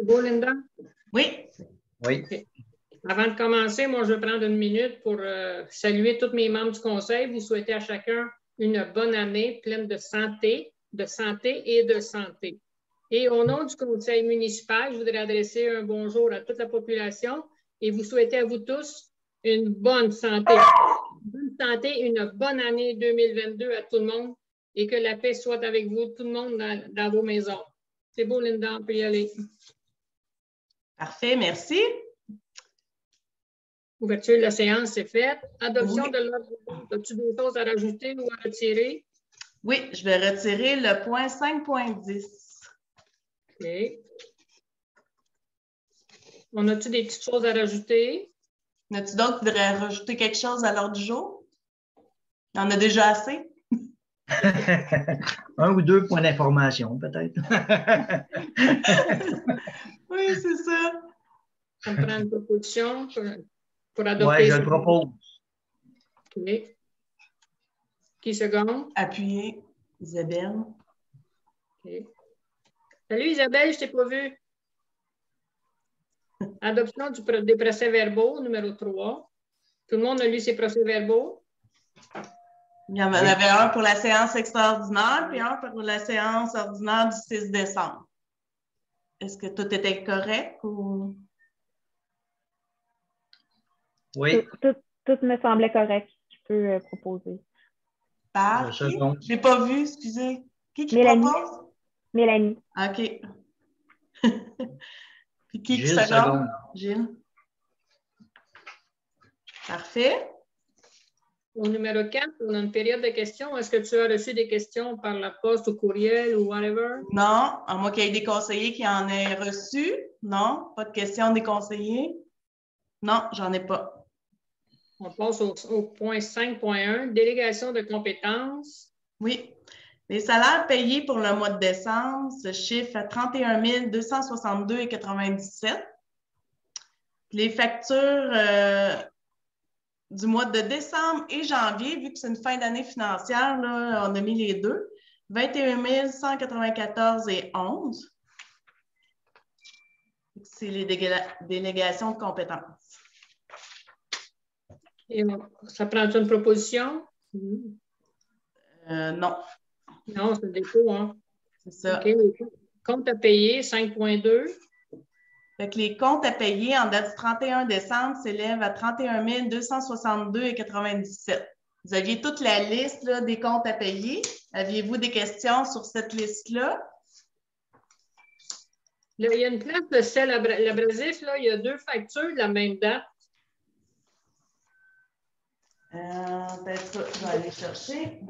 C'est beau, Linda? Oui. Oui. Okay. Avant de commencer, moi, je vais prendre une minute pour saluer tous mes membres du conseil. Vous souhaitez à chacun une bonne année pleine de santé et de santé. Et au nom du conseil municipal, je voudrais adresser un bonjour à toute la population et vous souhaiter à vous tous une bonne santé. Une bonne année 2022 à tout le monde et que la paix soit avec vous, tout le monde dans vos maisons. C'est beau, Linda, on peut y aller. Parfait, merci. Ouverture de la séance, c'est faite. Adoption Oui. de l'ordre du jour. As-tu des choses à rajouter ou à retirer? Oui, je vais retirer le point 5.10. OK. On a-tu des petites choses à rajouter? Y en a-tu d'autres qui voudraient rajouter quelque chose à l'ordre du jour? Il y en a déjà assez? Un ou deux points d'information, peut-être. Oui, c'est ça. On prend une proposition pour adopter. Oui, je le propose. OK. Qui seconde? Appuyez, Isabelle. OK. Salut Isabelle, je t'ai pas vu. Adoption des procès-verbaux, numéro 3. Tout le monde a lu ses procès-verbaux? Il y en avait un pour la séance extraordinaire, puis un pour la séance ordinaire du 6 décembre. Est-ce que tout était correct ou? Oui. Tout me semblait correct. Je peux proposer. Parfait. Je n'ai pas vu, excusez. Qui Mélanie. propose? Mélanie. OK. Puis qui Gilles seconde? Gilles. Parfait. Au numéro 4, on a une période de questions. Est-ce que tu as reçu des questions par la poste ou courriel ou whatever? Non, à moins qu'il y ait des conseillers qui en aient reçu. Non, pas de questions des conseillers. Non, j'en ai pas. On passe au point 5.1, délégation de compétences. Oui. Les salaires payés pour le mois de décembre se chiffrent à 31 262,97. Les factures du mois de décembre et janvier, vu que c'est une fin d'année financière, là, on a mis les deux, 21 194,11. C'est les délégations de compétences. Et ça prend une proposition? Non. Non, c'est le dépôt, hein? C'est ça. OK. Compte à payer, 5.2. Fait que les comptes à payer en date du 31 décembre s'élèvent à 31 262,97. Vous aviez toute la liste là, des comptes à payer. Aviez-vous des questions sur cette liste-là? Là, il y a une place de sel abrasif, là, il y a 2 factures de la même date. Peut-être je vais aller chercher.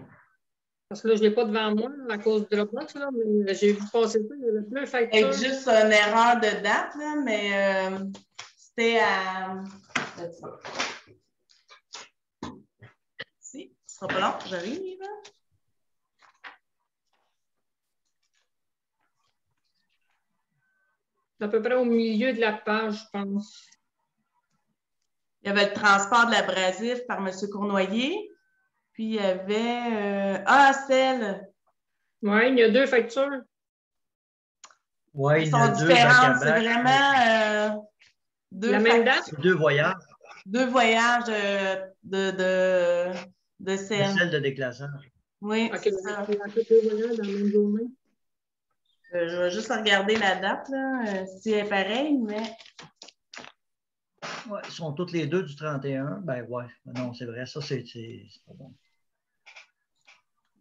Parce que là, je ne l'ai pas devant moi à cause de Dropbox, là, mais j'ai vu passer ça, il y avait 2 factures. C'est juste une erreur de date, là, mais c'était à. Si, ce sera pas long, j'arrive. C'est à peu près au milieu de la page, je pense. Il y avait le transport de l'abrasif par M. Cournoyer. Puis il y avait celle. Oui, il y a 2 factures. Oui, Ils il y en a sont deux différentes. C'est back-à-back. vraiment deux La même date? C'est 2 voyages. 2 voyages de scène. Celle de déclassage. Oui, OK, c'est ça. on a fait 2 voyages dans la même journée. Je vais juste regarder la date, là, si elle est pareille, mais. Oui, ils sont toutes les deux du 31. Ben ouais, non, c'est vrai, ça, c'est pas bon.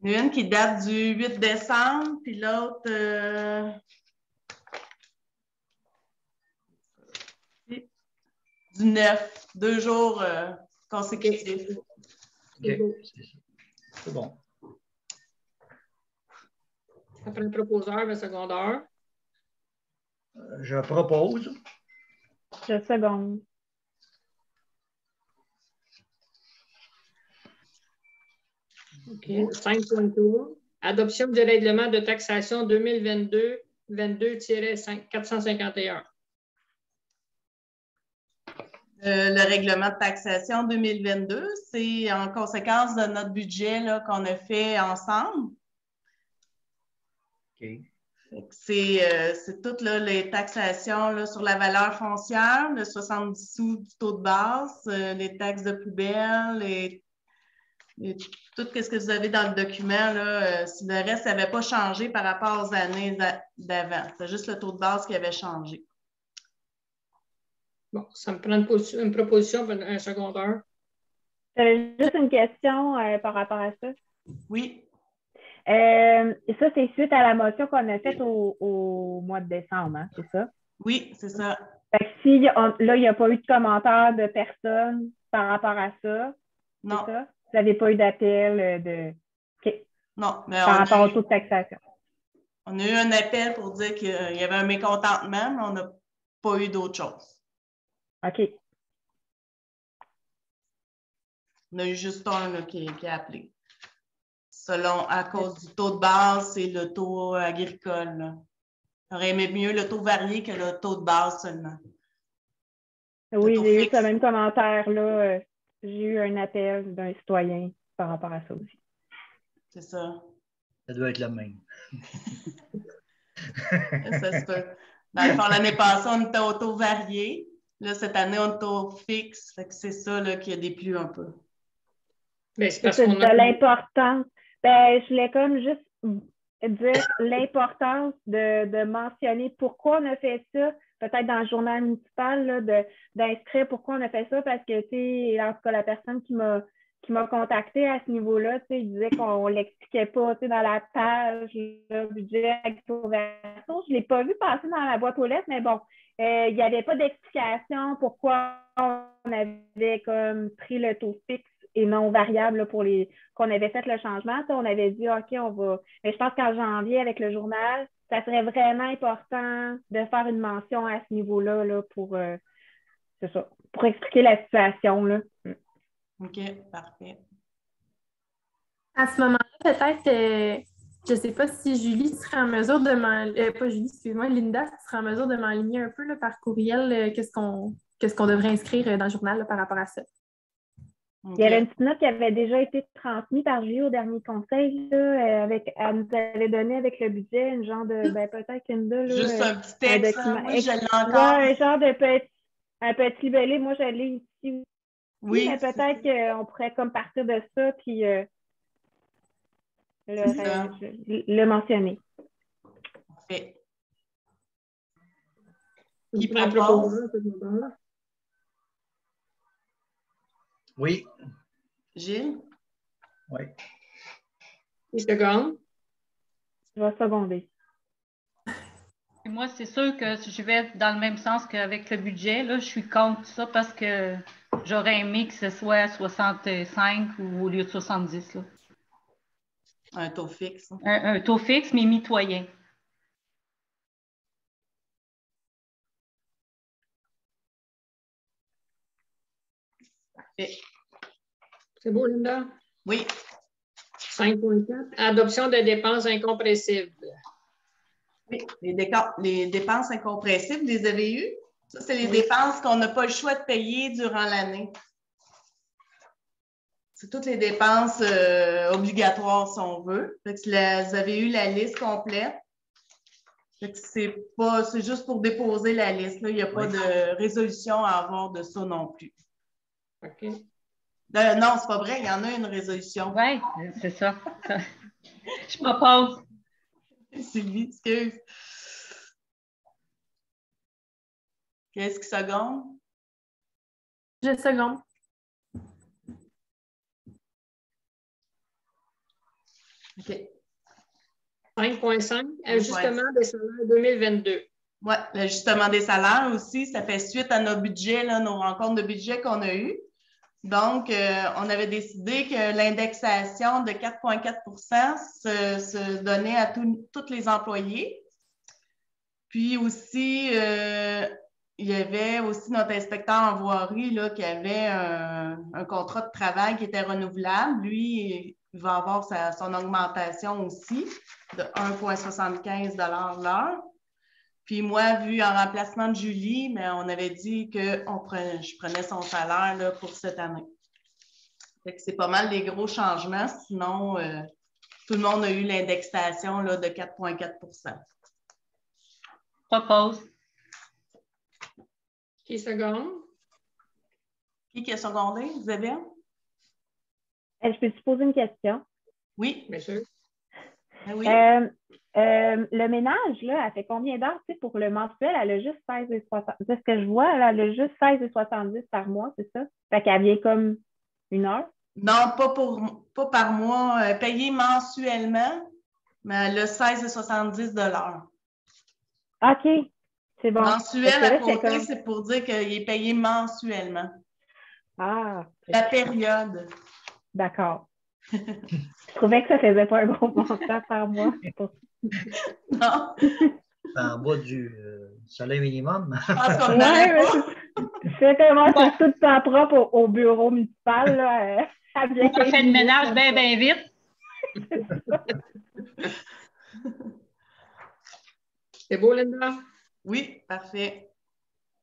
Il y en a une qui date du 8 décembre, puis l'autre. Du 9, 2 jours consécutifs. OK, c'est bon. Après le proposeur, le secondeur. Je propose. Je seconde. OK. 5.3. Adoption du règlement de taxation 2022-451. Le règlement de taxation 2022, c'est en conséquence de notre budget qu'on a fait ensemble. OK. C'est toutes là, les taxations là, sur la valeur foncière, le 70 sous du taux de base, les taxes de poubelle, tout ce que vous avez dans le document. Là, si le reste n'avait pas changé par rapport aux années d'avant. C'est juste le taux de base qui avait changé. Bon, ça me prend une proposition pour un secondaire. J'avais juste une question par rapport à ça. Oui. Ça, c'est suite à la motion qu'on a faite au mois de décembre, hein, c'est ça? Oui, c'est ça. Fait que si là, il n'y a pas eu de commentaire de personne par rapport à ça, non. C'est ça? Vous n'avez pas eu d'appel okay. Non, mais par rapport au taux de taxation. On a eu un appel pour dire qu'il y avait un mécontentement, mais on n'a pas eu d'autre chose. OK. On a eu juste un là, qui a appelé. À cause du taux de base, c'est le taux agricole. Là. On aurait aimé mieux le taux varié que le taux de base seulement. Oui, j'ai eu ce même commentaire-là. J'ai eu un appel d'un citoyen par rapport à ça aussi. C'est ça. Ça doit être le même. Ça se peut. Dans le fond, l'année passée, on était au taux varié. Là, cette année, on est au fixe. Fait que c'est ça là, qui a déplu un peu. Mais c'est parce c'est qu'on de l'importance. Ben, je voulais comme juste dire l'importance de mentionner pourquoi on a fait ça, peut-être dans le journal municipal, là, d'inscrire pourquoi on a fait ça, parce que, tu sais, en tout cas, la personne qui m'a contacté à ce niveau-là, tu sais, il disait qu'on ne l'expliquait pas, tu sais, dans la page, le budget agriculture. Je ne l'ai pas vu passer dans la boîte aux lettres, mais bon, il n'y avait pas d'explication pourquoi on avait comme pris le taux fixe et non variable là, pour qu'on avait fait le changement. Ça, on avait dit, OK, on va. Mais je pense qu'en janvier, avec le journal, ça serait vraiment important de faire une mention à ce niveau-là là, c'est ça, pour expliquer la situation. Là. OK, parfait. À ce moment-là, peut-être, je ne sais pas si Julie serait en mesure de pas Julie, excuse-moi, Linda serait en mesure de m'aligner un peu là, par courriel qu'est-ce qu'on devrait inscrire dans le journal là, par rapport à ça. Okay. Il y avait une petite note qui avait déjà été transmise par Julie au dernier conseil. Là, elle nous avait donné avec le budget une genre de, peut-être Linda. Là, juste un petit texte, document. Moi, je l'ai encore. Ouais, un genre de un petit libellé. Moi, je l'ai ici. Oui, mais peut-être qu'on pourrait comme partir de ça puis le mentionner. Parfait. Qui propose? Oui. Gilles? Oui. Qui seconde? Je vais seconder. Et moi, c'est sûr que je vais dans le même sens qu'avec le budget. Là, je suis contre ça parce que j'aurais aimé que ce soit 65 ou au lieu de 70. Là. Un taux fixe. Un taux fixe, mais mitoyen. Parfait. C'est beau, Linda? Oui. 5.4. Adoption de dépenses incompressibles. Oui, les dépenses incompressibles, vous les avez eues? Ça, c'est les dépenses qu'on n'a pas le choix de payer durant l'année. C'est toutes les dépenses obligatoires, si on veut. Fait que vous avez eu la liste complète. C'est juste pour déposer la liste. Là. Il n'y a pas de résolution à avoir de ça non plus. OK. Non, c'est pas vrai. Il y en a une résolution. Oui, c'est ça. Je propose. Sylvie, excuse. Qu'est-ce qui seconde? Je seconde. OK. 5.5, ajustement des salaires 2022. Oui, l'ajustement des salaires aussi, ça fait suite à nos budgets, là, nos rencontres de budget qu'on a eues. Donc, on avait décidé que l'indexation de 4,4 se donnait à tous les employés. Puis aussi, il y avait aussi notre inspecteur en voirie là, qui avait un contrat de travail qui était renouvelable. Lui, il va avoir son augmentation aussi de 1,75 $ l'heure. Puis moi, vu en remplacement de Julie, mais on avait dit que je prenais son salaire là, pour cette année. Fait que c'est pas mal les gros changements. Sinon, tout le monde a eu l'indexation de 4,4 %. Propose. Qui seconde? Qui a secondé? Isabelle? Je peux te poser une question? Oui. Bien sûr. Ben oui. Le ménage, là, elle fait combien d'heures? Tu sais, pour le mensuel, elle a juste 16,70. C'est ce que je vois, elle a juste 16,70 par mois, c'est ça? Fait qu'elle vient comme 1 heure? Non, pas par mois, payé mensuellement, mais elle a 16,70 $. OK, c'est bon. Mensuel à Là, côté, comme... c'est pour dire qu'il est payé mensuellement. Ah, La période. d'accord. Je trouvais que ça faisait pas un gros montant par mois. Non, En bas du salaire minimum. je pense qu'on n'aurait pas. C'est comment c'est tout le temps propre au bureau municipal. Là, On fait le ménage bien, bien vite. C'est beau, Linda? Oui, parfait.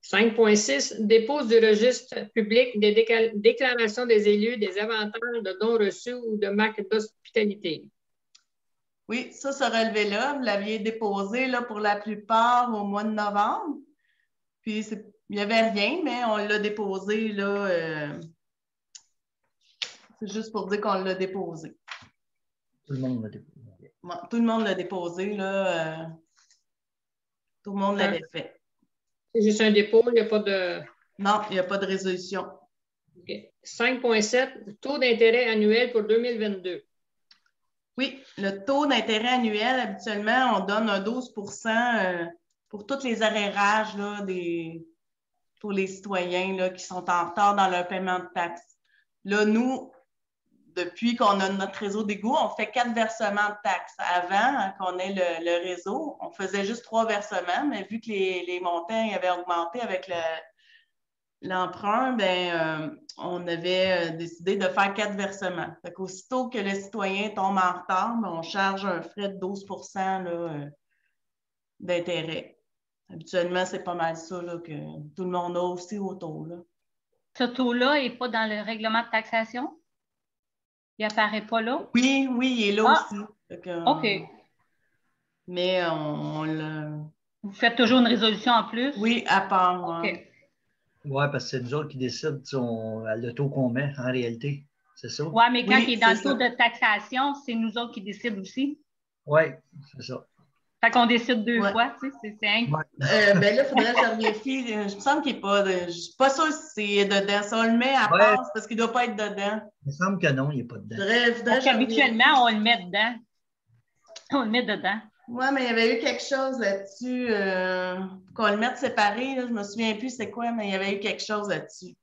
5.6, dépose du registre public des déclarations des élus, des avantages de dons reçus ou de marques d'hospitalité. Oui, ça, ce relevé-là, vous l'aviez déposé là, pour la plupart au mois de novembre. Puis, il n'y avait rien, mais on l'a déposé là. C'est juste pour dire qu'on l'a déposé. Tout le monde l'a déposé. Bon, tout le monde l'a déposé, là. Tout le monde l'avait fait. C'est juste un dépôt, il n'y a pas de... Non, il n'y a pas de résolution. Okay. 5.7, taux d'intérêt annuel pour 2022. Oui, le taux d'intérêt annuel, habituellement, on donne un 12 pour tous les arrérages là, pour les citoyens là, qui sont en retard dans leur paiement de taxes. Là, nous, depuis qu'on a notre réseau d'égout, on fait 4 versements de taxes. Avant qu'on ait le réseau, on faisait juste 3 versements, mais vu que les montants avaient augmenté avec l'emprunt, on avait décidé de faire 4 versements. Fait qu'aussitôt que le citoyen tombe en retard, on charge un frais de 12 là, d'intérêt. Habituellement, c'est pas mal ça là, que tout le monde a aussi au taux. Là. Ce taux-là n'est pas dans le règlement de taxation? Il n'apparaît pas là? Oui, il est là aussi. Fait que, OK. Mais on le... Vous faites toujours une résolution en plus? Oui, à part. OK. Oui, parce que c'est nous autres qui décident le taux qu'on met en réalité. C'est ça? Oui, mais quand Oui, il est dans le c'est taux ça. de taxation, c'est nous autres qui décident aussi. Oui, c'est ça. Fait qu'on décide 2 Ouais. fois, tu sais, c'est un... Là, il faudrait que je vérifie. Je me semble qu'il n'est pas... Je ne suis pas sûre si c'est dedans. Ça, on le met à part parce qu'il ne doit pas être dedans. Il me semble que non, il n'est pas dedans. Parce qu'habituellement, on le met dedans. On le met dedans. Oui, mais il y avait eu quelque chose là-dessus. Qu'on le mette séparé, là, je ne me souviens plus c'est quoi, mais il y avait eu quelque chose là-dessus.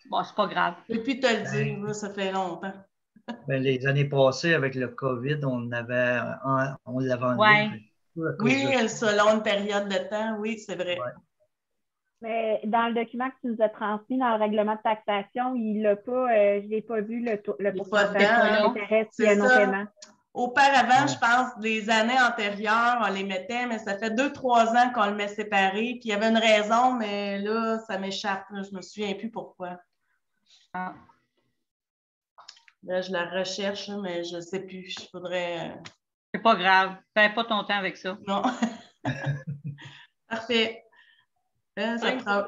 Bon, c'est pas grave. Je ne peux plus te le dire, là, ça fait longtemps. Les années passées, avec le COVID, on l'avait enlevé. Ouais. Oui, selon une période de temps, oui, c'est vrai. Ouais. Mais dans le document que tu nous as transmis dans le règlement de taxation, il l'a pas, je n'ai pas vu le pourcentage d'intérêt s'il y a un non-paiement. Auparavant, je pense, les années antérieures, on les mettait, mais ça fait 2-3 ans qu'on le met séparé. Puis il y avait une raison, mais là, ça m'échappe. Je ne me souviens plus pourquoi. Ah. Là, je la recherche, mais je ne sais plus. Il faudrait... C'est pas grave. Perds pas ton temps avec ça. Non. Parfait. Ça prend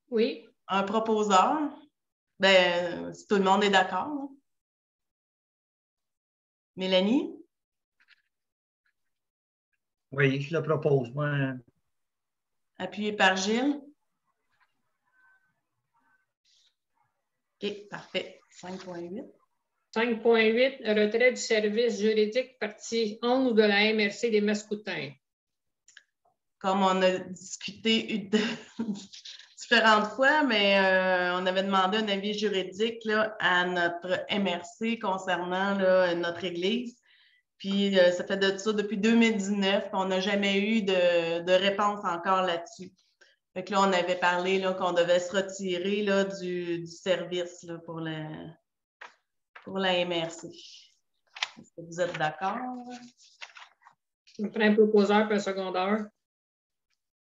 Oui. un proposeur. Si tout le monde est d'accord. Hein. Mélanie? Oui, je le propose. Moi. Appuyé par Gilles. OK, parfait. 5.8. 5.8, retrait du service juridique, partie 11 de la MRC des Mascoutins. Comme on a discuté différentes fois, mais on avait demandé un avis juridique là, à notre MRC concernant là, notre Église. Puis ça fait de ça depuis 2019, on n'a jamais eu de réponse encore là-dessus. Fait que là, on avait parlé là, qu'on devait se retirer là, du service là, pour la MRC. Est-ce que vous êtes d'accord? On prend un proposeur et un secondaire.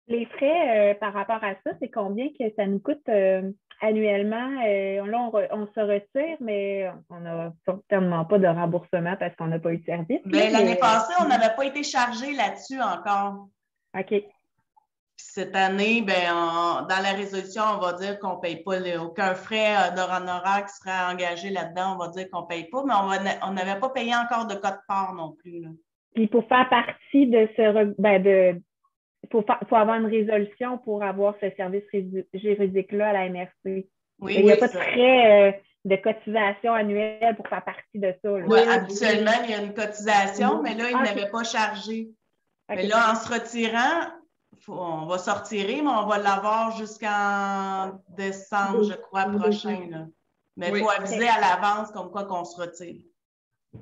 Les frais par rapport à ça, c'est combien que ça nous coûte annuellement? Là, on se retire, mais on n'a certainement pas de remboursement parce qu'on n'a pas eu de service. L'année passée, on n'avait pas été chargé là-dessus encore. OK. Puis cette année, dans la résolution, on va dire qu'on ne paye pas aucun frais d'honoraire qui serait engagé là-dedans. On va dire qu'on ne paye pas, mais on n'avait pas payé encore de quote-part non plus. Là. Puis pour faire partie de ce... faut avoir une résolution pour avoir ce service juridique-là à la MRC. Oui, il n'y a pas de frais de cotisation annuelle pour faire partie de ça. Oui, habituellement, il y a une cotisation, mais là, ils n'avaient pas chargé. Mais là, en se retirant, on va se retirer, mais on va l'avoir jusqu'en décembre, je crois, prochain. Là. Mais il faut aviser à l'avance comme quoi qu'on se retire.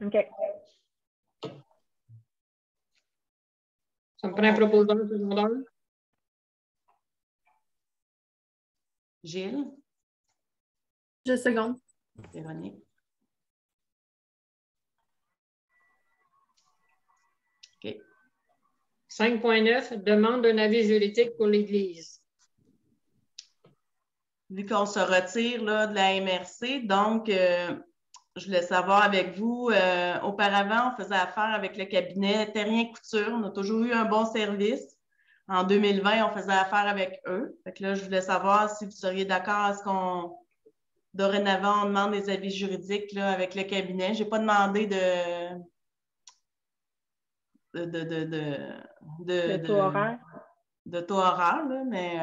OK. Ça me prend un proposeur secondaire. Gilles? Je seconde. Véronique? OK. 5.9, demande d'un avis juridique pour l'Église. Vu qu'on se retire là, de la MRC, donc je voulais savoir avec vous, auparavant, on faisait affaire avec le cabinet Terrien Couture. On a toujours eu un bon service. En 2020, on faisait affaire avec eux. Fait que là, je voulais savoir si vous seriez d'accord à ce qu'on, dorénavant, on demande des avis juridiques là, avec le cabinet. Je n'ai pas demandé de taux horaire. De taux horaire, là, mais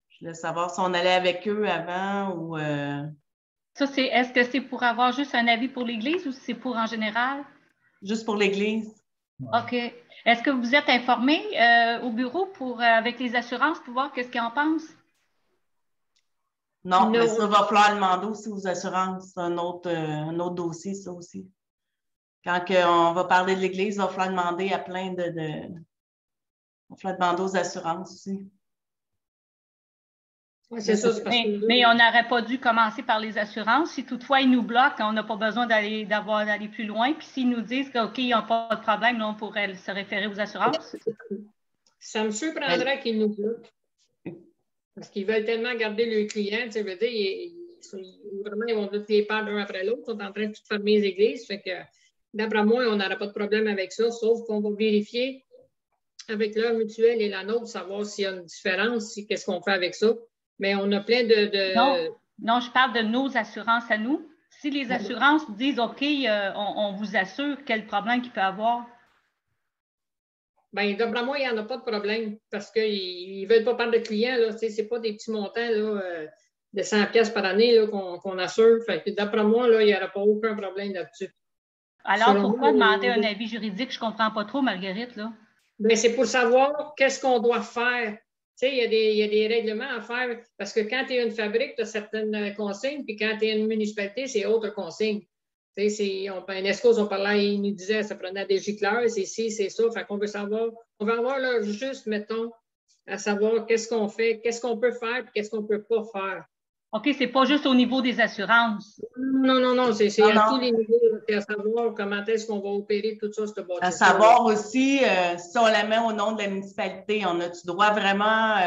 je voulais savoir si on allait avec eux avant ou... Ça, est-ce que c'est pour avoir juste un avis pour l'Église ou c'est pour en général? Juste pour l'Église. OK. Est-ce que vous êtes informé au bureau avec les assurances pour voir qu'est-ce qu'ils en pensent? Non, mais ça va falloir demander aussi aux assurances. C'est un autre dossier, ça aussi. Quand on va parler de l'Église, il va falloir demander à plein de... Il va falloir demander aux assurances aussi. Oui, c'est ça. Mais on n'aurait pas dû commencer par les assurances. Si toutefois, ils nous bloquent, on n'a pas besoin d'aller plus loin. Puis s'ils nous disent qu'OK, ils n'ont pas de problème, là, on pourrait se référer aux assurances. Ça me surprendrait qu'ils nous bloquent. Parce qu'ils veulent tellement garder le client. Tu sais, veut dire, ils vont tous les parts d'un après l'autre. Ils sont en train de tout fermer les églises. Fait que, d'après moi, on n'aura pas de problème avec ça, sauf qu'on va vérifier avec leur mutuelle et la nôtre, savoir s'il y a une différence, qu'est-ce qu'on fait avec ça. Mais on a plein de... Non, je parle de nos assurances à nous. Si les assurances disent OK, on vous assure, quel problème qu'il peut avoir? Bien, d'après moi, il n'y en a pas de problème parce qu'ils ne veulent pas perdre de clients. Ce n'est pas des petits montants là, de 100$ par année qu'on assure. D'après moi, là, il n'y aura pas aucun problème là-dessus. Alors, pourquoi demander un avis juridique? Je ne comprends pas trop, Marguerite. Là. Bien, c'est pour savoir qu'est-ce qu'on doit faire. Tu sais, il y a des règlements à faire parce que quand tu es une fabrique, tu as certaines consignes, puis quand tu es une municipalité, c'est autre consigne. Tu sais, un escos, on parlait, il nous disait, ça prenait des gicleurs, c'est ci, c'est ça. Fait qu'on veut savoir, on veut avoir là, juste, mettons, à savoir qu'est-ce qu'on fait, qu'est-ce qu'on peut faire, puis qu'est-ce qu'on ne peut pas faire. OK, c'est pas juste au niveau des assurances. Non, c'est à tous les niveaux. C'est à savoir comment est-ce qu'on va opérer tout ça, ce bâtiment. À savoir aussi, si on la met au nom de la municipalité, on a-tu droit vraiment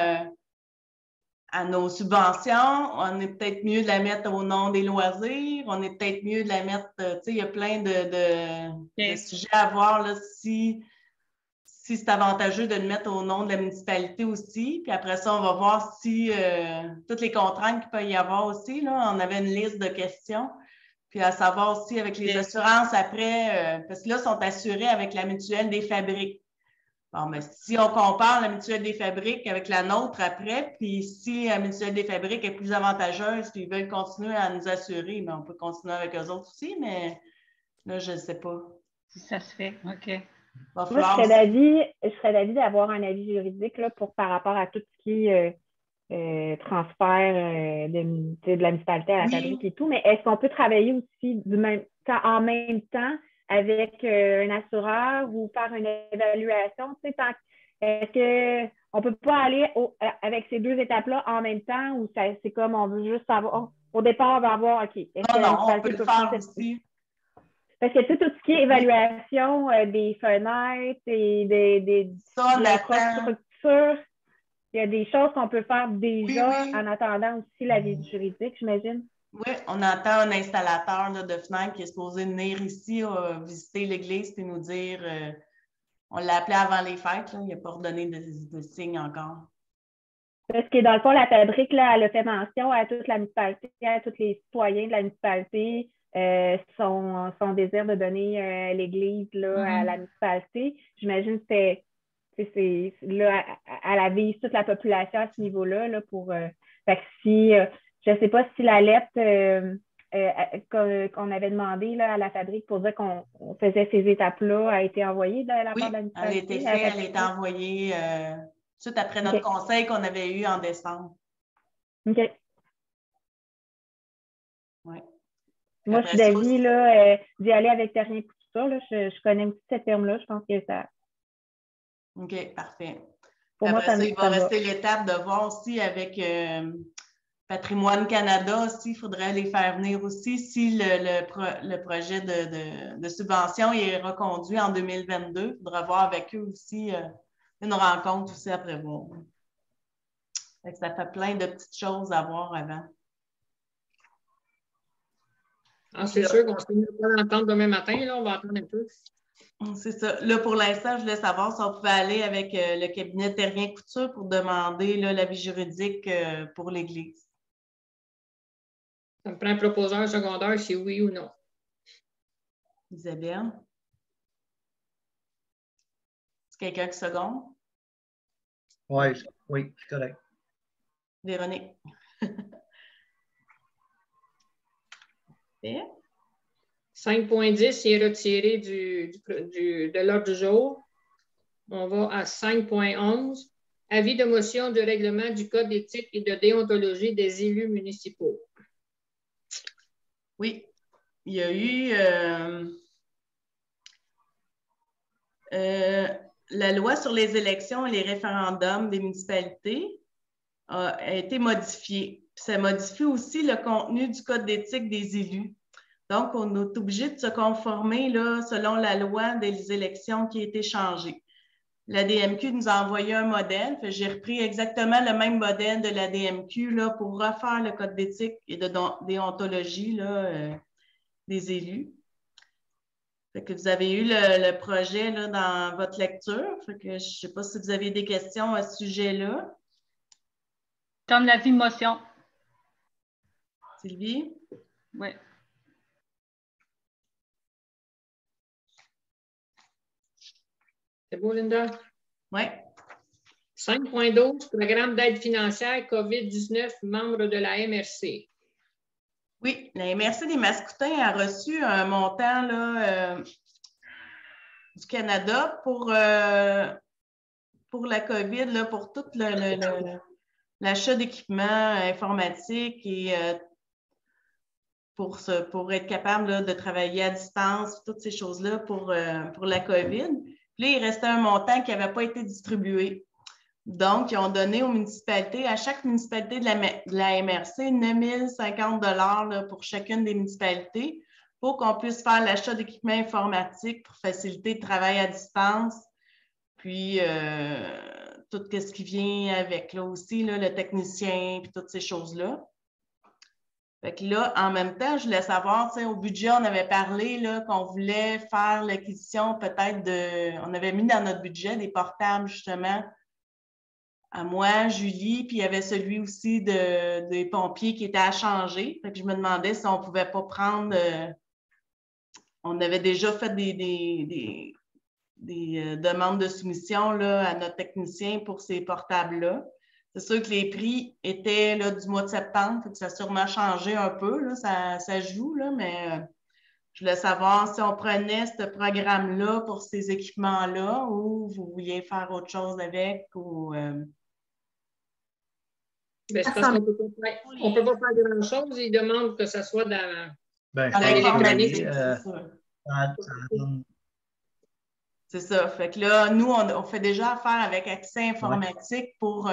à nos subventions? On est peut-être mieux de la mettre au nom des loisirs. On est peut-être mieux de la mettre, tu sais, il y a plein de sujets à voir là, si c'est avantageux de le mettre au nom de la municipalité aussi. Puis après ça, on va voir si toutes les contraintes qu'il peut y avoir aussi. Là, on avait une liste de questions. Puis à savoir aussi avec les assurances après, parce que là, ils sont assurés avec la mutuelle des fabriques. Bon, mais si on compare la mutuelle des fabriques avec la nôtre après, puis si la mutuelle des fabriques est plus avantageuse, puis ils veulent continuer à nous assurer, mais on peut continuer avec eux autres aussi, mais là, je ne sais pas. Si ça se fait, OK. Moi, je serais d'avis d'avoir un avis juridique là, par rapport à tout ce qui est transfert de la municipalité à la fabrique et tout. Mais est-ce qu'on peut travailler aussi en même temps avec un assureur ou faire une évaluation? Est-ce qu'on ne peut pas aller avec ces deux étapes-là en même temps ou c'est comme on veut juste savoir? Au départ, on va voir, OK. Non, on peut le faire aussi. Parce que tout ce qui est évaluation des fenêtres et de l'infrastructure, il y a des choses qu'on peut faire déjà en attendant aussi l'avis juridique, j'imagine. Oui, on attend un installateur là, de fenêtres qui est supposé venir ici visiter l'église et nous dire On l'a appelé avant les fêtes, là. Il n'a pas redonné de signe encore. Parce que dans le fond, la fabrique, là, elle a fait mention à toute la municipalité, à tous les citoyens de la municipalité, son désir de donner l'église là, à la municipalité. J'imagine que c'est là, elle avise toute la population à ce niveau-là là, pour. Fait que si, je ne sais pas si la lettre qu'on avait demandé là, à la fabrique pour dire qu'on faisait ces étapes-là a été envoyée de la part de la municipalité. Elle a été faite, elle a été envoyée suite après notre conseil qu'on avait eu en décembre. OK. Ouais. Moi, je suis d'avis d'y aller avec Terrien Couture. Là. Je connais un petit ce terme-là. Je pense que ça. OK, parfait. Pour après moi, ça, il va rester l'étape de voir aussi avec Patrimoine Canada aussi. Il faudrait les faire venir aussi si le projet de subvention est reconduit en 2022. Il faudra voir avec eux aussi une rencontre aussi à prévoir. Ça fait plein de petites choses à voir avant. Ah, c'est sûr qu'on ne se met pas d'entendre demain matin, là, on va attendre un peu. C'est ça. Là, pour l'instant, je voulais savoir si on pouvait aller avec le cabinet Terrien Couture pour demander l'avis juridique pour l'Église. Ça me prend un proposeur secondaire, si oui ou non. Isabelle? C'est quelqu'un qui seconde? Oui, c'est correct. Véronique? 5.10 est retiré de l'ordre du jour. On va à 5.11. Avis de motion de règlement du Code d'éthique et de déontologie des élus municipaux. Oui, il y a eu la loi sur les élections et les référendums des municipalités a été modifiée. Ça modifie aussi le contenu du Code d'éthique des élus. Donc, on est obligé de se conformer là, selon la loi des élections qui a été changée. La DMQ nous a envoyé un modèle. J'ai repris exactement le même modèle de la DMQ là, pour refaire le code d'éthique et de déontologie là, des élus. Fait que vous avez eu le projet là, dans votre lecture. Fait que je ne sais pas si vous avez des questions à ce sujet-là. Je donne l'avis de motion. Sylvie? Oui. C'est beau, Linda? Oui. 5.12, programme d'aide financière COVID-19, membre de la MRC. Oui, la MRC des Mascoutins a reçu un montant là, du Canada pour la COVID, là, pour tout l'achat d'équipements informatiques et pour être capable là, de travailler à distance, toutes ces choses-là pour la COVID. Puis là, il restait un montant qui n'avait pas été distribué. Donc, ils ont donné aux municipalités, à chaque municipalité de la MRC, 9 050 $ pour chacune des municipalités pour qu'on puisse faire l'achat d'équipements informatiques pour faciliter le travail à distance. Puis, tout ce qui vient avec là aussi, là, le technicien, puis toutes ces choses-là. Fait que là, en même temps, je voulais savoir, au budget, on avait parlé qu'on voulait faire l'acquisition peut-être on avait mis dans notre budget des portables, justement, à moi, Julie, puis il y avait celui aussi des pompiers qui était à changer. Fait que je me demandais si on ne pouvait pas prendre... on avait déjà fait des demandes de soumission là, à notre technicien pour ces portables-là. C'est sûr que les prix étaient là, du mois de septembre, fait que ça a sûrement changé un peu, là, ça joue, là, mais je voulais savoir si on prenait ce programme-là pour ces équipements-là ou vous vouliez faire autre chose avec ou... Ben, c'est parce qu'on ne peut pas faire grand-chose. Ils demandent que ça soit dans l'électronique. C'est ça. Fait que là, nous, on fait déjà affaire avec Accès informatique pour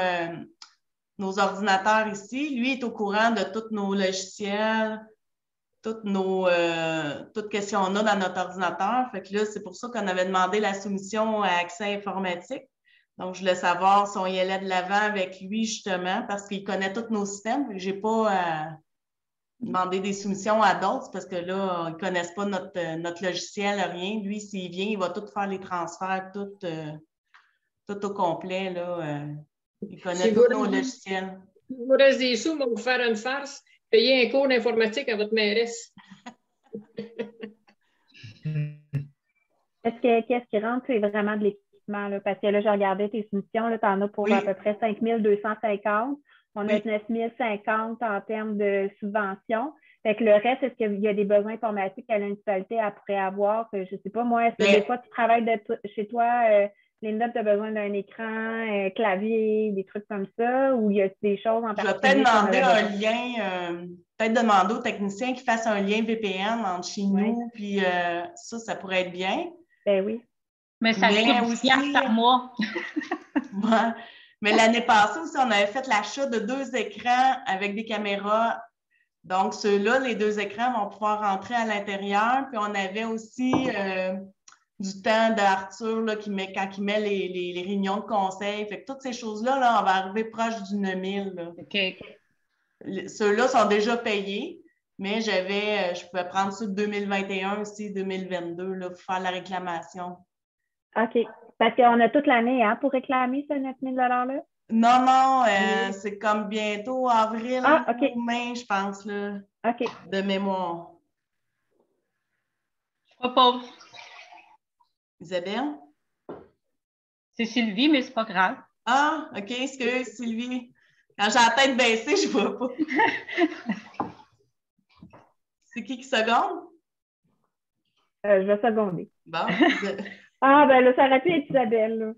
nos ordinateurs ici. Lui est au courant de tous nos logiciels, tout ce qu'on a dans notre ordinateur. Fait que là, c'est pour ça qu'on avait demandé la soumission à Accès informatique. Donc, je voulais savoir si on y allait de l'avant avec lui, justement, parce qu'il connaît tous nos systèmes. Je n'ai pas demander des soumissions à d'autres parce que là, ils ne connaissent pas notre logiciel, rien. Lui, s'il vient, il va tout faire les transferts, tout au complet. Là, il connaît tous nos logiciels. Si vous reste des sous, on va vous faire une farce. Payez un cours d'informatique à votre mairesse. Qu'est-ce qui rentre, c'est vraiment de l'équipement, là, parce que là, je regardais tes soumissions, tu en as pour à peu près 5 250. On a 9 050 en termes de subventions. Fait que le reste, est-ce qu'il y a des besoins informatiques à la municipalité elle pourrait avoir? Je ne sais pas, moi, est-ce que des fois tu travailles chez toi, Linda, tu as besoin d'un écran, clavier, des trucs comme ça, ou il y a des choses en particulier? Je vais peut-être demander un lien, peut-être demander au technicien qu'il fasse un lien VPN entre chez nous, puis ça pourrait être bien. Ben oui. Mais ça coûte aussi par mois. Ouais. Mais l'année passée aussi, on avait fait l'achat de 2 écrans avec des caméras. Donc, ceux-là, les 2 écrans vont pouvoir rentrer à l'intérieur. Puis, on avait aussi du temps d'Arthur quand il met les réunions de conseil. Fait que toutes ces choses-là, là, on va arriver proche du 9 000. OK. Ceux-là sont déjà payés, mais je pouvais prendre ceux de 2021 aussi, 2022, là, pour faire la réclamation. OK. Parce qu'on a toute l'année pour réclamer ce 9 000 $-là? Non, c'est comme bientôt avril ou mai, je pense, là, de mémoire. Je propose. Isabelle? C'est Sylvie, mais c'est pas grave. Ah, OK, excuse, Sylvie. Quand j'ai la tête baissée, je vois pas. C'est qui seconde? Je vais seconder. Bon. Ben là, ça aurait pu être Isabelle, là.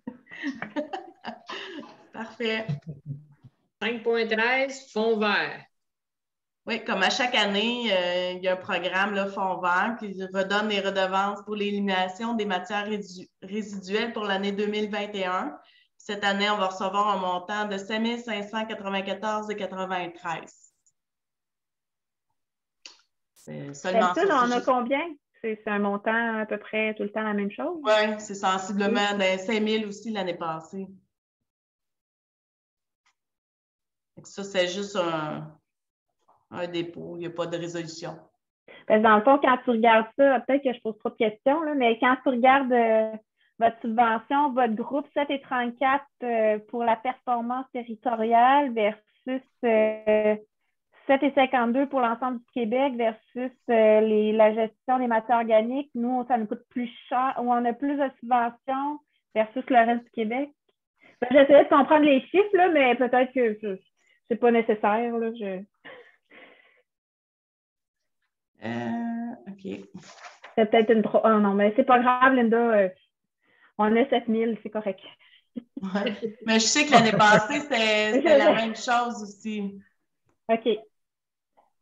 Parfait. 5.13, fonds vert. Oui, comme à chaque année, il y a un programme, là, fonds vert, qui redonne les redevances pour l'élimination des matières résiduelles pour l'année 2021. Cette année, on va recevoir un montant de 5 594,93. Seulement ça. On a combien? C'est un montant à peu près tout le temps la même chose? Oui, c'est sensiblement 5 000 aussi l'année passée. Ça, c'est juste un dépôt. Il n'y a pas de résolution. Parce que dans le fond, quand tu regardes ça, peut-être que je pose trop de questions, là, mais quand tu regardes votre subvention, votre groupe 7 et 34 pour la performance territoriale versus 7 et 52 pour l'ensemble du Québec versus la gestion des matières organiques, nous, ça nous coûte plus cher, ou on a plus de subventions versus le reste du Québec. J'essayais de comprendre les chiffres, là, mais peut-être que c'est pas nécessaire. Là, OK. C'est peut-être une trop. Oh non, mais c'est pas grave, Linda. On a 7 000, c'est correct. Ouais. Mais je sais que l'année passée, c'était la même chose aussi. OK.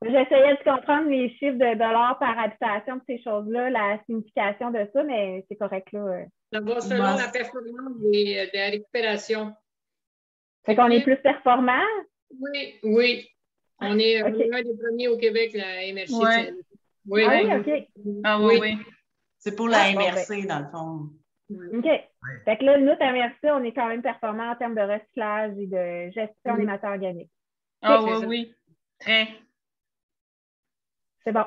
J'essayais de comprendre les chiffres de dollars par habitation de ces choses-là, la signification de ça, mais c'est correct, là. Ça va selon la performance de la récupération. Fait qu'on est plus performant? Oui. On est un des premiers au Québec, la MRC. Ouais. Oui, OK. Ah oui. C'est pour la MRC, dans le fond. OK. Fait que là, nous, à MRC, on est quand même performant en termes de recyclage et de gestion des matières organiques. Ah oui. Très. C'est bon.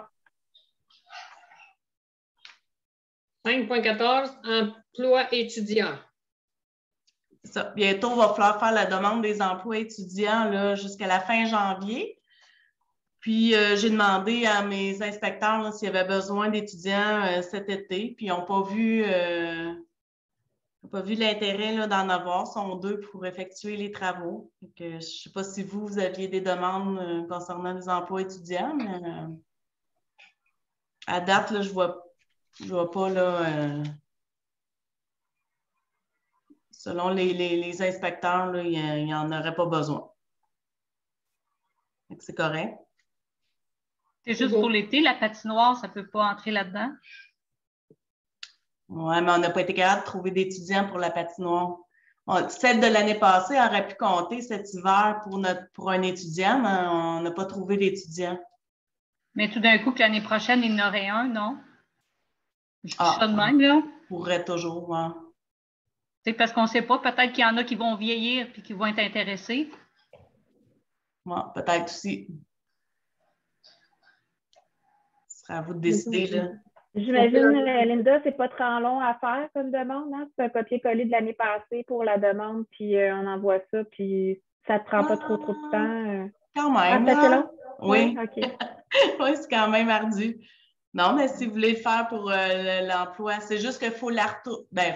5.14, emploi étudiant. Ça. Bientôt, il va falloir faire la demande des emplois étudiants jusqu'à la fin janvier. Puis, j'ai demandé à mes inspecteurs s'il y avait besoin d'étudiants cet été. Puis, ils n'ont pas vu l'intérêt d'en avoir. Ils sont 2 pour effectuer les travaux. Donc, je ne sais pas si vous aviez des demandes concernant les emplois étudiants, mais à date, là, je vois pas selon les inspecteurs, là, il n'y en aurait pas besoin. C'est correct. C'est juste pour l'été, la patinoire, ça ne peut pas entrer là-dedans? Oui, mais on n'a pas été capable de trouver d'étudiants pour la patinoire. Celle de l'année passée aurait pu compter cet hiver pour un étudiant, mais on n'a pas trouvé d'étudiants. Mais tout d'un coup, que l'année prochaine, il y en aurait un, non? Je dis ça de même, là. Pourrait toujours, oui. C'est parce qu'on ne sait pas, peut-être qu'il y en a qui vont vieillir et qui vont être intéressés. Oui, peut-être aussi. sera à vous de décider, là. J'imagine, Linda, c'est pas trop long à faire comme demande, hein? C'est un copier-coller de l'année passée pour la demande, puis on envoie ça, puis ça te prend pas trop de temps. Quand même. C'est long? Oui. OK. Oui, c'est quand même ardu. Non, mais si vous voulez le faire pour l'emploi, c'est juste qu'il faut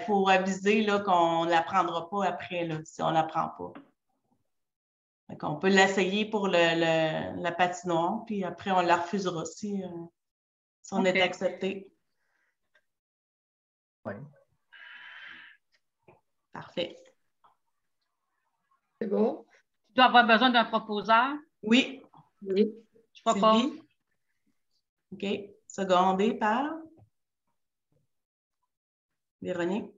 faut aviser là, qu'on ne la prendra pas après, là, si on ne la prend pas. Donc, on peut l'essayer pour la patinoire, puis après, on la refusera si on est accepté. Oui. Parfait. C'est bon? Tu dois avoir besoin d'un proposeur? Oui. Oui. Je propose. Sylvie? OK. Secondé par Véronique.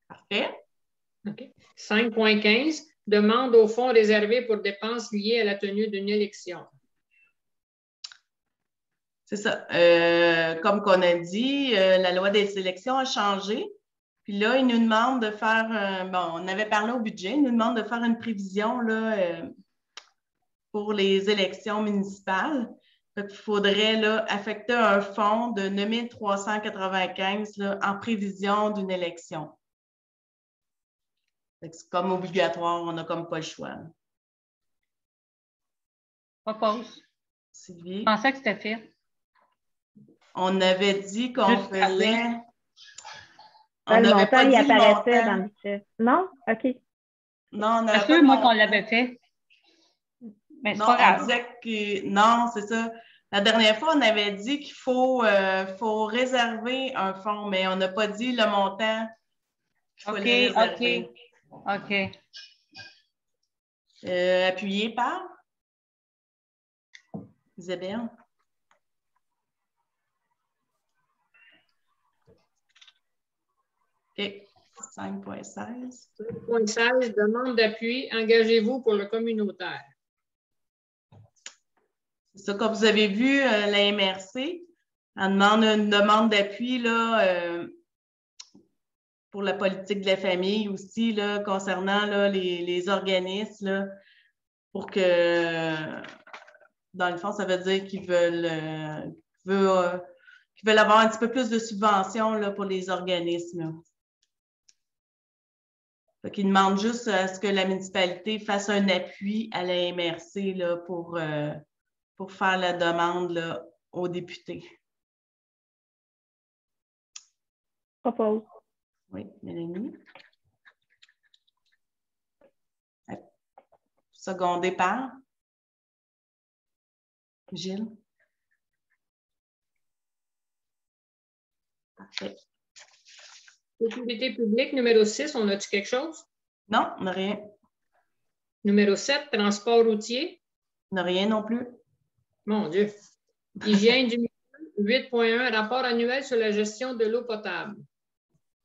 Parfait. OK. 5.15, demande au fonds réservé pour dépenses liées à la tenue d'une élection. C'est ça. Comme qu'on a dit, la loi des élections a changé. Puis là, il nous demande de faire, on avait parlé au budget, il nous demande de faire une prévision là, pour les élections municipales. Il faudrait là, affecter un fonds de 9 395 là, en prévision d'une élection. C'est comme obligatoire, on n'a comme pas le choix. Propose. Sylvie? Je pensais que c'était fait. On avait dit qu'on faisait... Le montant, il apparaissait dans le budget. Non? OK. Non, on C'est sûr, moi, qu'on l'avait fait. Mais c'est pas grave. On disait que... Non, c'est ça. La dernière fois, on avait dit qu'il faut réserver un fonds, mais on n'a pas dit le montant qu'il faut réserver. OK. Appuyé par Isabelle. OK. 5.16. 5.16, demande d'appui. Engagez-vous pour le communautaire. C'est ça, comme vous avez vu, la MRC, elle demande une demande d'appui là, pour la politique de la famille aussi, là, concernant là, les organismes, là, pour que, dans le fond, ça veut dire qu'ils veulent avoir un petit peu plus de subventions là, pour les organismes. Ils demandent juste à ce que la municipalité fasse un appui à la MRC là, pour faire la demande là, aux députés. Propose. Oui, Mélanie. Secondé par Gilles. Parfait. Sécurité publique, numéro 6, on a-tu quelque chose? Non, on n'a rien. Numéro 7, transport routier. On n'a rien non plus. Mon Dieu. Hygiène du milieu, 8.1, rapport annuel sur la gestion de l'eau potable.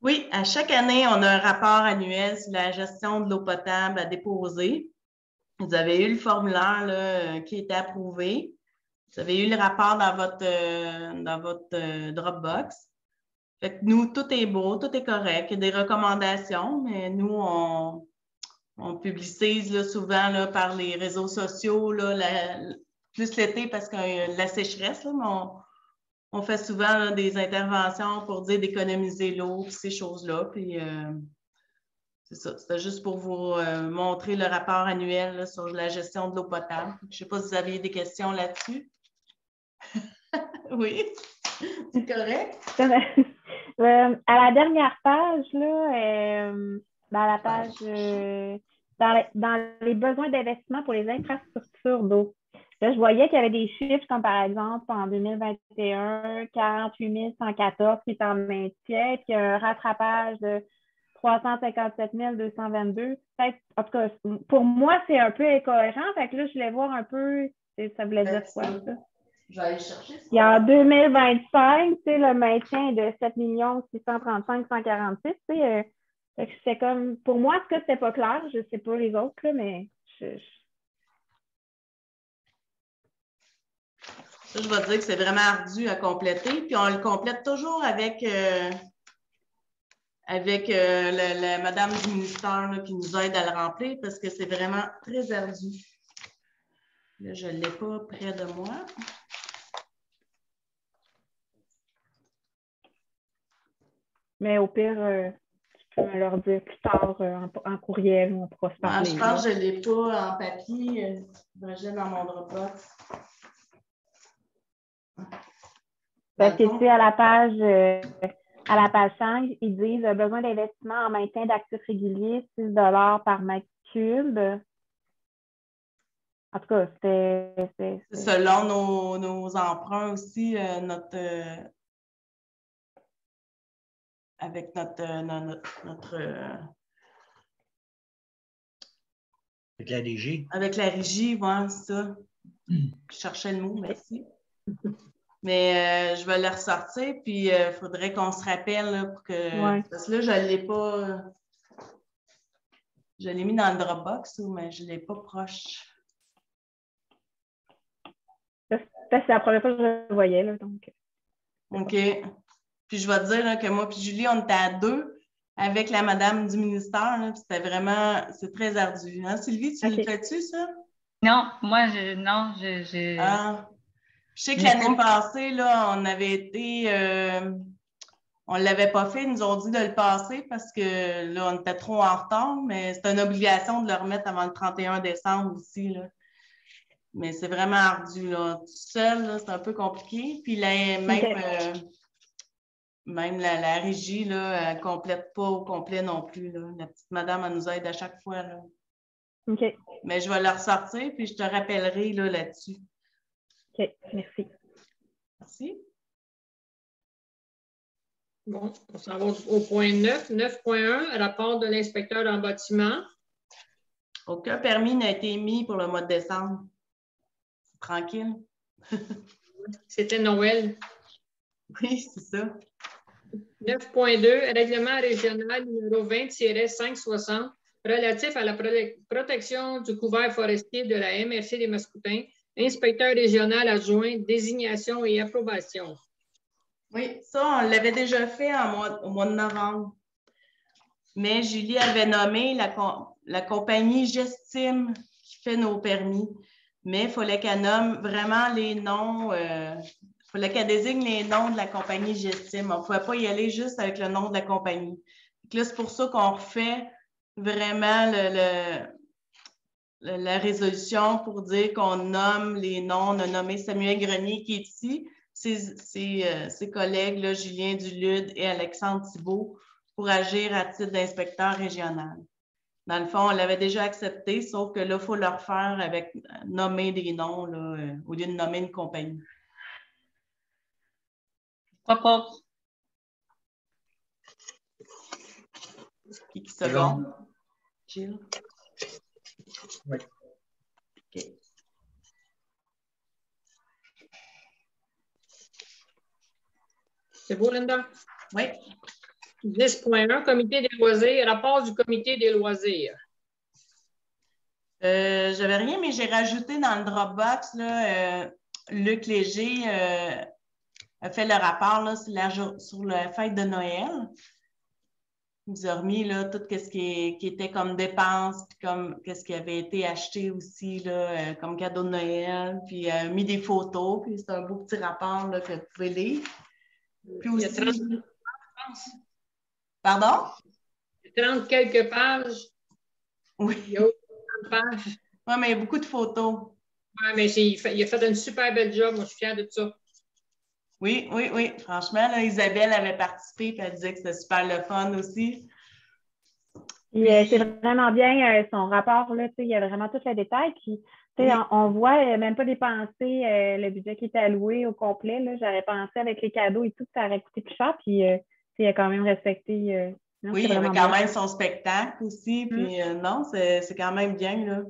Oui, à chaque année, on a un rapport annuel sur la gestion de l'eau potable à déposer. Vous avez eu le formulaire là, qui était approuvé. Vous avez eu le rapport dans votre Dropbox. Fait que nous, tout est beau, tout est correct. Il y a des recommandations, mais nous, on publicise là, souvent là, par les réseaux sociaux, là, plus l'été parce que la sécheresse, là, mais on fait souvent là, des interventions pour dire d'économiser l'eau, ces choses-là. Puis c'est ça. C'était juste pour vous montrer le rapport annuel là, sur la gestion de l'eau potable. Je ne sais pas si vous aviez des questions là-dessus. Oui, c'est correct. À la dernière page, là, dans la page dans les besoins d'investissement pour les infrastructures d'eau. Là, je voyais qu'il y avait des chiffres comme par exemple en 2021, 48 114 qui est en maintien, puis un rattrapage de 357 222. En tout cas, pour moi, c'est un peu incohérent. Fait que là, je voulais voir un peu, ça voulait dire quoi, ça? Je vais aller chercher ça. Et en 2025, le maintien est de 7 635 146. C'est comme, pour moi, en tout cas, c'était pas clair. Je ne sais pas les autres, là, mais Ça, je vais dire que c'est vraiment ardu à compléter. Puis on le complète toujours avec la madame du ministère là, qui nous aide à le remplir parce que c'est vraiment très ardu. Là, je ne l'ai pas près de moi. Mais au pire, tu peux me leur dire plus tard en courriel, on pourra se parler. Je pense que je ne l'ai pas en papier. Je l'ai dans mon Dropbox. Parce que ici, à la page 5, ils disent besoin d'investissement en maintien d'actifs réguliers, 6 par mètre cube. En tout cas, c'est selon nos emprunts aussi, avec notre avec la régie. Avec la régie, ouais, c'est ça. Je cherchais le mot, merci. Mais je vais le ressortir, puis il faudrait qu'on se rappelle là, pour que. Ouais. Parce que là, je ne l'ai pas. Je l'ai mis dans le Dropbox, mais je ne l'ai pas proche. C'est la première fois que je le voyais, là, donc. OK. Puis je vais te dire là, que moi puis Julie, on était à 2 avec la madame du ministère. Là, puis c'était vraiment, c'est très ardu. Hein, Sylvie, tu le fais-tu, ça? Non, moi, Ah. Je sais que l'année passée, là, on avait été... on ne l'avait pas fait, ils nous ont dit de le passer parce que là, on était trop en retard, mais c'est une obligation de le remettre avant le 31 décembre aussi, là. Mais c'est vraiment ardu, là. Tout seul, là, c'est un peu compliqué. Puis là, même la régie, là, elle ne complète pas au complet non plus, là. La petite madame, elle nous aide à chaque fois, là. OK. Mais je vais le ressortir, puis je te rappellerai là, là-dessus. OK, merci. Merci. Bon, on s'en va au point 9. 9.1, rapport de l'inspecteur en bâtiment. Aucun permis n'a été émis pour le mois de décembre. Tranquille. C'était Noël. Oui, c'est ça. 9.2, règlement régional numéro 20-560 relatif à la protection du couvert forestier de la MRC des Mascoutins, inspecteur régional adjoint, désignation et approbation. Oui, ça, on l'avait déjà fait au mois de novembre. Mais Julie avait nommé la compagnie Gestime qui fait nos permis. Mais il fallait qu'elle nomme vraiment les noms, il fallait qu'elle désigne les noms de la compagnie Gestime. On ne pouvait pas y aller juste avec le nom de la compagnie. C'est pour ça qu'on refait vraiment la résolution pour dire qu'on nomme les noms. On a nommé Samuel Grenier qui est ici, ses collègues, là, Julien Dulude et Alexandre Thibault, pour agir à titre d'inspecteur régional. Dans le fond, on l'avait déjà accepté, sauf que là, il faut le refaire avec nommer des noms là, au lieu de nommer une compagnie. Propose. Qui seconde? Gilles? Oui. OK. C'est beau, Linda? Oui. 10.1, comité des loisirs, rapport du comité des loisirs. Je n'avais rien, mais j'ai rajouté dans le Dropbox, là, Luc Léger a fait le rapport là, sur la fête de Noël. Il nous a remis là, tout ce qui était comme dépenses, puis comme qu'est-ce qui avait été acheté aussi là, comme cadeau de Noël, puis mis des photos, puis c'est un beau petit rapport là, que vous pouvez lire. Puis aussi... Il y a 30... Pardon? Il y a 30 quelques pages. Oui. Il y a autant de pages. Oui, mais il y a beaucoup de photos. Oui, mais il a fait une super belle job. Moi, je suis fière de ça. Oui, oui, oui. Franchement, là, Isabelle avait participé et elle disait que c'était super le fun aussi. C'est vraiment bien son rapport, là, il y a vraiment tous les détails. Puis, on voit même pas dépenser le budget qui était alloué au complet. J'aurais pensé avec les cadeaux et tout, ça aurait coûté plus cher. Puis, il a quand même respecté. Oui, il y avait quand même son spectacle aussi. Puis, non, c'est quand même bien, là.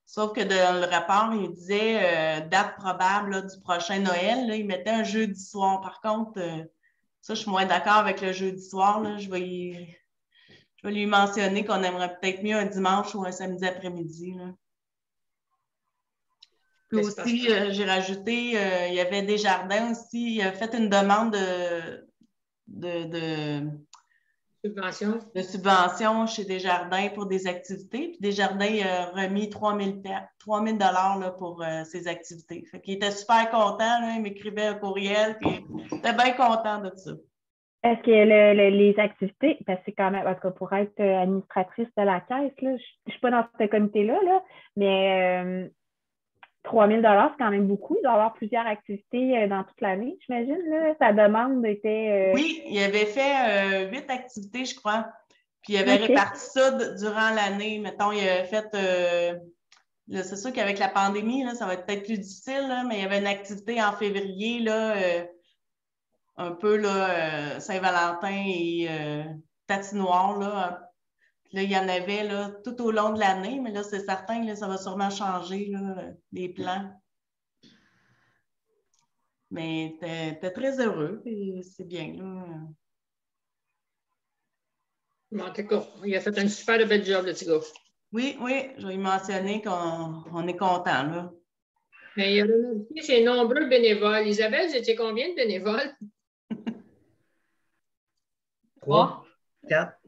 Sauf que dans le rapport, il disait date probable là, du prochain Noël. Là, il mettait un jeudi soir. Par contre, ça, je suis moins d'accord avec le jeudi soir. Là. Je vais lui mentionner qu'on aimerait peut-être mieux un dimanche ou un samedi après-midi. Puis aussi, j'ai rajouté, il y avait Desjardins aussi. Il a fait une demande Subvention. de subvention chez Desjardins pour des activités. Puis Desjardins a remis 3 000 $ pour ses activités. Fait qu'il était super content. Là, il m'écrivait un courriel. Puis il était bien content de ça. Est-ce que les activités, parce que c'est quand même, en tout cas, pour être administratrice de la caisse, là, je ne suis pas dans ce comité-là, là, mais 3 000 $ c'est quand même beaucoup. Il doit y avoir plusieurs activités dans toute l'année, j'imagine. Là. Sa demande était. Oui, il avait fait 8 activités, je crois. Puis il avait réparti ça durant l'année. Mettons, il avait fait. Là, c'est sûr qu'avec la pandémie, là, ça va être peut-être plus difficile, là, mais il y avait une activité en février, là, un peu là, Saint-Valentin et patinoire. Là. Là, il y en avait là, tout au long de l'année, mais là, c'est certain que ça va sûrement changer, là, les plans. Mais t'es très heureux et c'est bien. Là. Bon, en tout cas, il a fait un super bel job, le petit gars. Oui, je vais lui mentionner qu'on est content. Là. Mais il a remercié ses nombreux bénévoles. Isabelle, vous étiez combien de bénévoles? 3, 4.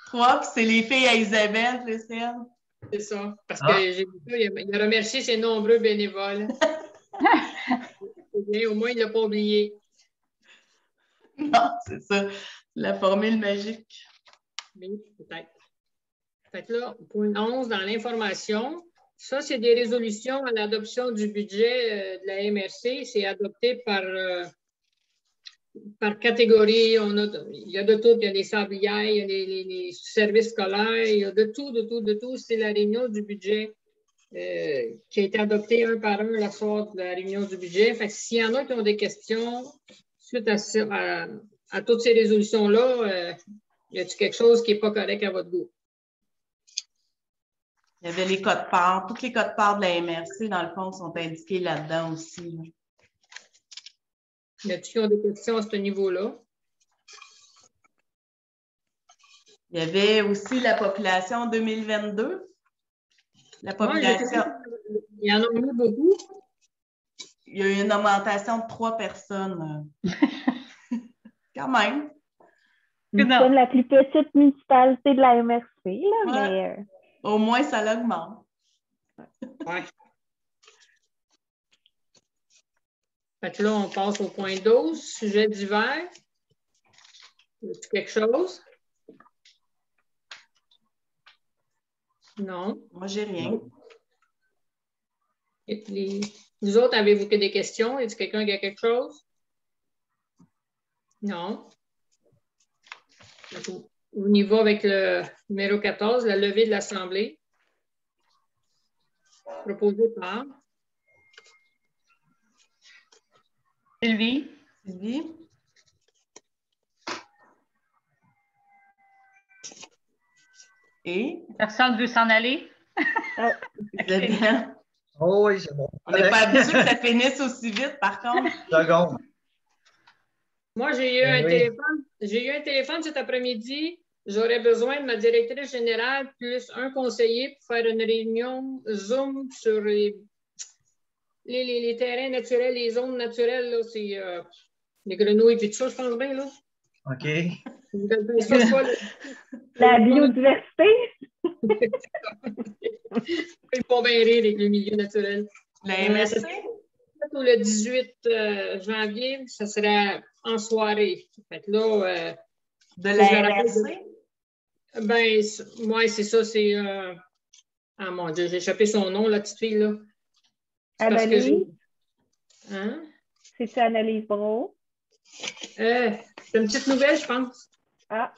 3, puis c'est les filles à Isabelle, Christine. C'est ça. Parce que j'ai vu ça, il a remercié ses nombreux bénévoles. C'est bien, au moins, il ne l'a pas oublié. Non, c'est ça. La formule magique. Oui, peut-être. Fait que là, point 11, dans l'information, ça, c'est des résolutions à l'adoption du budget de la MRC. C'est adopté par catégorie. Il y a de tout. Il y a les sablières, il y a les services scolaires, il y a de tout. C'est la réunion du budget qui a été adoptée un par un la soir de la réunion du budget. Fait que s'il y en a qui ont des questions suite à toutes ces résolutions-là, y a-t-il quelque chose qui n'est pas correct à votre goût? Il y avait les codes-parts. Tous les codes-parts de la MRC, dans le fond, sont indiqués là-dedans aussi. Là. Y a-t-il qui ont des questions à ce niveau-là? Il y avait aussi la population 2022. La population. Il y en a eu beaucoup. Il y a eu une augmentation de 3 personnes. Quand même. Nous sommes la plus petite municipalité de la MRC, là, ouais. Mais... Au moins, ça l'augmente. Oui. Fait que là, on passe au point 12, sujet divers. Y a-t-il quelque chose? Non. Moi, j'ai rien. Vous autres, avez-vous des questions? Y a-t-il quelqu'un qui a quelque chose? Non. On y va avec le numéro 14, la levée de l'Assemblée. Proposé par Sylvie. Et? Personne ne veut s'en aller? C'est bien. Oh oui, c'est bon. On n'est pas habitué que ça finisse aussi vite, par contre. Seconde. Moi, j'ai eu un téléphone cet après-midi. J'aurais besoin de ma directrice générale plus un conseiller pour faire une réunion Zoom sur les terrains naturels, les zones naturelles. Là, c'est les grenouilles et tout ça, je pense bien. Là. OK. La biodiversité. Ils vont bien rire avec le milieu naturel. La MRC? Le 18 janvier, ça serait en soirée. Fait que là, de la MRC? Ben, moi, c'est ça, c'est... Ah mon Dieu, j'ai échappé son nom, la petite fille, là. Annalise? Hein? C'est-tu Annalise Brault? C'est une petite nouvelle, je pense. Ah.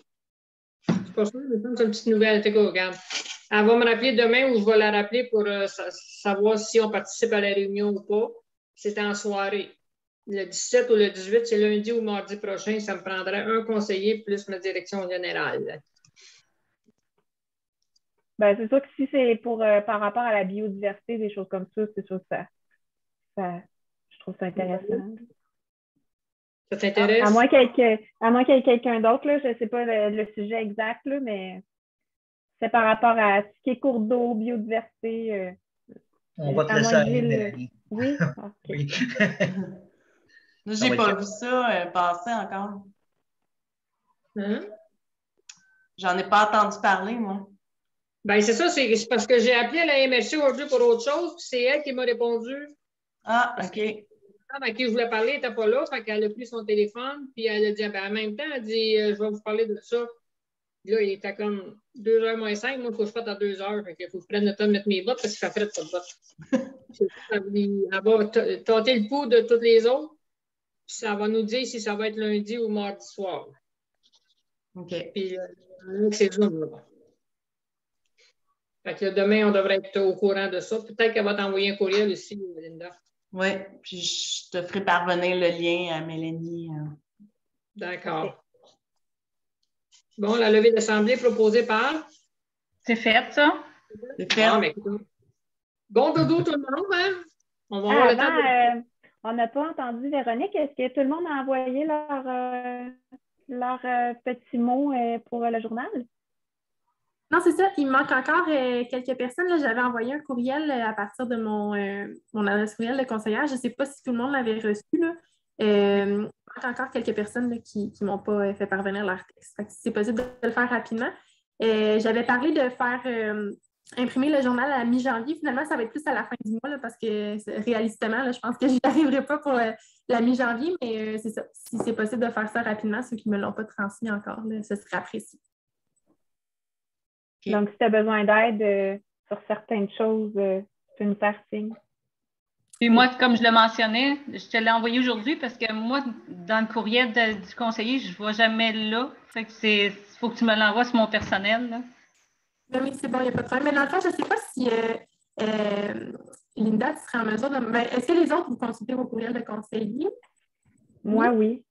C'est pas sûr, mais c'est une petite nouvelle. T'es quoi, regarde. Elle va me rappeler demain ou je vais la rappeler pour savoir si on participe à la réunion ou pas. C'est en soirée. Le 17 ou le 18, c'est lundi ou mardi prochain. Ça me prendrait un conseiller plus ma direction générale. Ben, c'est sûr que si c'est pour par rapport à la biodiversité, des choses comme ça, c'est sûr que je trouve ça intéressant. Ça t'intéresse? À moins qu'il y ait quelqu'un d'autre, là, je ne sais pas le sujet exact, là, mais c'est par rapport à ce qui est cours d'eau, biodiversité. On va te laisser aller. Oui? Okay. Oui. J'ai pas vu ça passer encore. Hein? J'en ai pas entendu parler, moi. Ben, c'est ça, c'est parce que j'ai appelé la MSC aujourd'hui pour autre chose, puis c'est elle qui m'a répondu. Ah, Parce OK. que la femme à qui je voulais parler n'était pas là, fait qu'elle a pris son téléphone, puis elle a dit, ben, en même temps, elle dit, je vais vous parler de ça. Puis là, il était comme 2h moins 5, moi, il faut que je fasse à 2h, fait qu'il faut que je prenne le temps de mettre mes bottes parce qu'il fait frais pas de bottes. Elle va tâter le pouls de toutes les autres, puis ça va nous dire si ça va être lundi ou mardi soir. OK. Puis, c'est Zoom, là. Fait que demain, on devrait être au courant de ça. Peut-être qu'elle va t'envoyer un courriel aussi, Linda. Oui, puis je te ferai parvenir le lien à Mélanie. D'accord. Bon, la levée d'assemblée proposée par? C'est fait, ça? C'est fait. Ah, mais écoute. Bon dodo tout le monde, hein? On va avoir le temps de... On n'a pas entendu Véronique. Est-ce que tout le monde a envoyé leur petit mot pour le journal? Non, c'est ça. Il me manque encore quelques personnes. Là, j'avais envoyé un courriel à partir de mon adresse courriel de conseillère. Je ne sais pas si tout le monde l'avait reçu. Là. Il manque encore quelques personnes là, qui ne m'ont pas fait parvenir leur texte. Fait que c'est possible de le faire rapidement. J'avais parlé de faire imprimer le journal à la mi-janvier. Finalement, ça va être plus à la fin du mois là, parce que réalistement, là, je pense que je n'y arriverai pas pour la mi-janvier, mais c'est ça. Si c'est possible de faire ça rapidement, ceux qui ne me l'ont pas transmis encore, là, ce serait apprécié. Okay. Donc, si tu as besoin d'aide sur certaines choses, tu peux nous faire signe. Puis moi, comme je le mentionnais, je te l'ai envoyé aujourd'hui parce que moi, dans le courriel du conseiller, je ne vois jamais là. Fait que il faut que tu me l'envoies sur mon personnel. Là. Oui, c'est bon, il n'y a pas de problème. Mais dans le fond, je ne sais pas si Linda, tu serais en mesure de... Ben, est-ce que les autres, vous consultez vos courriels de conseiller? Moi, oui.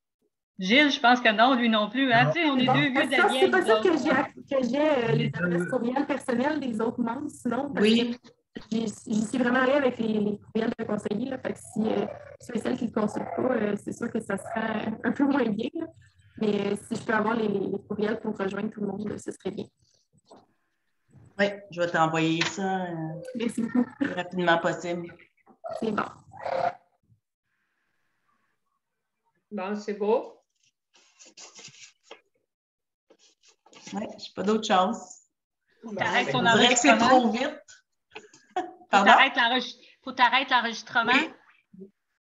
Gilles, je pense que non, lui non plus. Hein? On est deux vieux de la vieille. C'est pas ça que j'ai les adresses courriels personnelles des autres membres, sinon. Oui. J'y suis vraiment allée avec les courriels de conseiller. Là, fait que si ceux et celles qui ne le consultent pas, c'est sûr que ça serait un peu moins bien. Là. Mais si je peux avoir les courriels pour rejoindre tout le monde, ce serait bien. Oui, je vais t'envoyer ça Merci beaucoup. le plus rapidement possible. C'est bon. Bon, c'est beau. Oui, je n'ai pas d'autre chose. Faut t'arrêter ton enregistrement. C'est trop vite. Faut t'arrêter l'enregistrement.